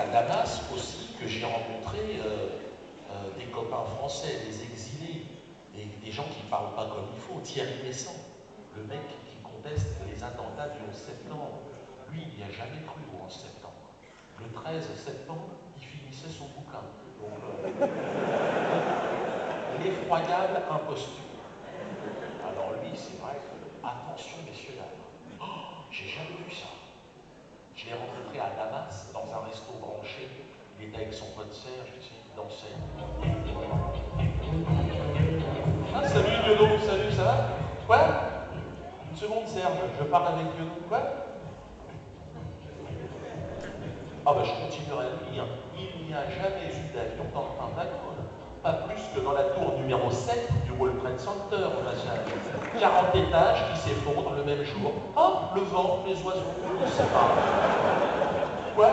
à Damas aussi que j'ai rencontré des copains français, des exilés, des gens qui ne parlent pas comme il faut. Thierry Messant, le mec qui conteste les attentats du 11 septembre. Lui, il n'y a jamais cru au 11 septembre. Le 13 septembre, il finissait son bouquin. Donc, l'effroyable imposture. Alors lui, c'est vrai que, attention messieurs dames, oh, j'ai jamais vu ça. Je l'ai rencontré à Damas, dans un resto branché. Il était avec son pote Serge, tu sais, il dansait. Ah, salut Diodo, salut, ça va? Quoi? Une seconde Serge, je parle avec Diodo. Quoi? Ah ben je continuerai à lire. Il n'y a jamais eu d'avion dans le Pentagone. Pas plus que dans la tour numéro 7 du World Trade Center, machin. 40 étages qui s'effondrent le même jour. Ah, le vent, les oiseaux, je ne sais pas. Quoi?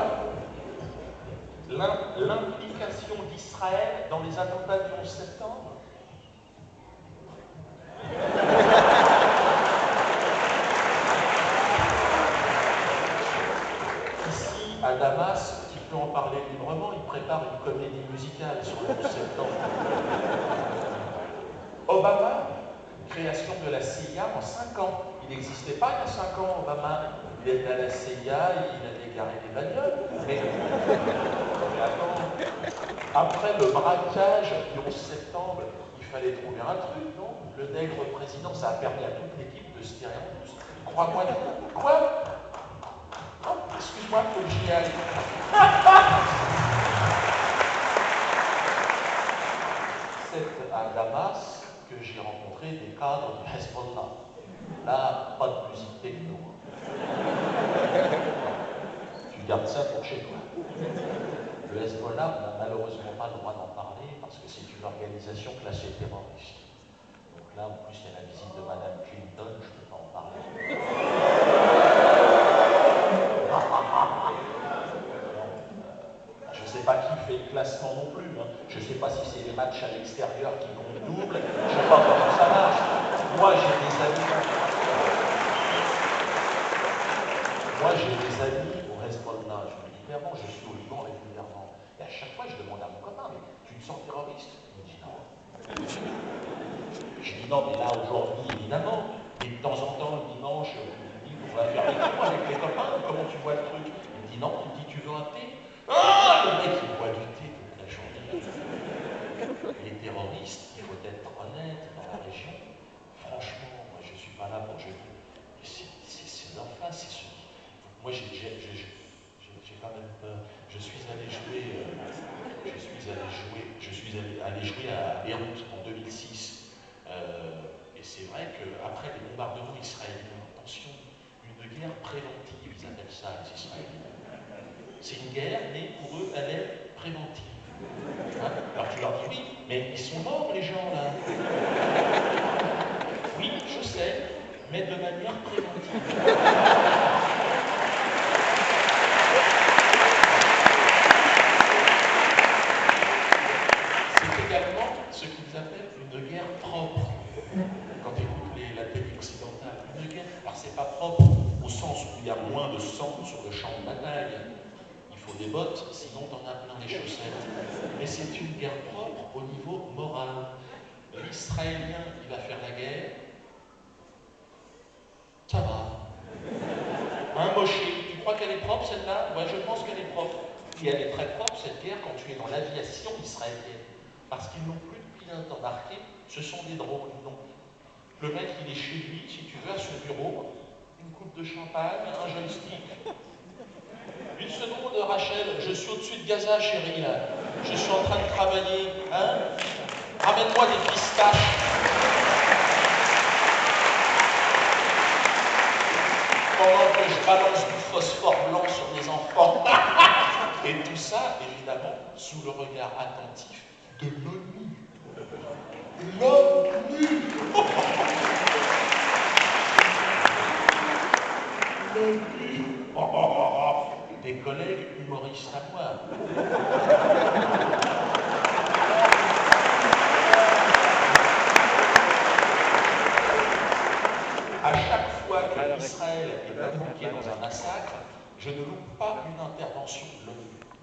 L'implication d'Israël dans les attentats du 11 septembre? Ici, à Damas, qui peut en parler librement, il prépare une comédie musicale sur le 11 septembre. Obama, création de la CIA en 5 ans. Il n'existait pas il y a 5 ans, Obama. Il était à la CIA, il allait garer des bagnoles. Mais attends, après le braquage du 11 septembre, il fallait trouver un truc, non? Le nègre président, ça a permis à toute l'équipe de se tirer en douce. Crois-moi. Quoi? Oh, excuse-moi, faut que j'y aille. C'est à Damas que j'ai rencontré des cadres du Hezbollah. Là, pas de musique techno. Tu gardes ça pour chez toi. Le Hezbollah, on n'a malheureusement pas le droit d'en parler parce que c'est une organisation classée terroriste. Donc là, en plus, il y a la visite de Madame Clinton, je ne peux pas en parler. Je ne sais pas qui fait le classement non plus. Hein. Je ne sais pas si c'est les matchs à l'extérieur qui comptent double. Je ne sais pas comment ça marche. Moi, j'ai des amis. Au Hezbollah. Je me dis clairement, je suis au Liban régulièrement. Et à chaque fois, je demande à mon copain, mais tu te sens terroriste? Il me dit non. Je dis non, mais là, aujourd'hui, évidemment. Et de temps en temps, le dimanche, on va faire des coups avec les copains. Comment tu vois le truc? Il me dit non, il me dit tu veux un thé? Ah, le mec, il boit du thé toute la journée. Les terroristes, il faut être honnête dans la région. Franchement, moi, je ne suis pas là pour jeter. C'est l'enfant, c'est ce. Moi, j'ai quand même peur. Je suis allé jouer à Beyrouth en 2006. Et c'est vrai qu'après les bombardements israéliens, attention, une guerre préventive, ils appellent ça, les Israéliens. C'est une guerre, mais pour eux, elle est préventive. Hein? Alors tu leur dis oui, mais ils sont morts les gens là. Oui, je sais, mais de manière préventive. C'est également ce qu'ils appellent une guerre propre. Quand tu écoutes la télé occidentale, une guerre, alors c'est pas propre au sens où il y a moins de sang sur le champ de bataille. Il faut des bottes, sinon t'en as plein les chaussettes. Mais c'est une guerre propre au niveau moral. L'Israélien, il va faire la guerre, ça va. Un Moshe, tu crois qu'elle est propre celle-là? Ouais, je pense qu'elle est propre. Et elle est très propre cette guerre quand tu es dans l'aviation israélienne. Parce qu'ils n'ont plus de pilotes embarqués, ce sont des drones. Donc, le mec, il est chez lui, si tu veux, à son bureau, une coupe de champagne, un joystick. Une seconde, Rachel, je suis au-dessus de Gaza, chérie, là. Je suis en train de travailler, hein? Ramène-moi des pistaches. Pendant que je balance du phosphore blanc sur mes enfants. Et tout ça, évidemment, sous le regard attentif de l'ONU. L'ONU. L'ONU. Des collègues humoristes à moi. À chaque fois qu'Israël est impliqué dans un massacre, je ne loupe pas une intervention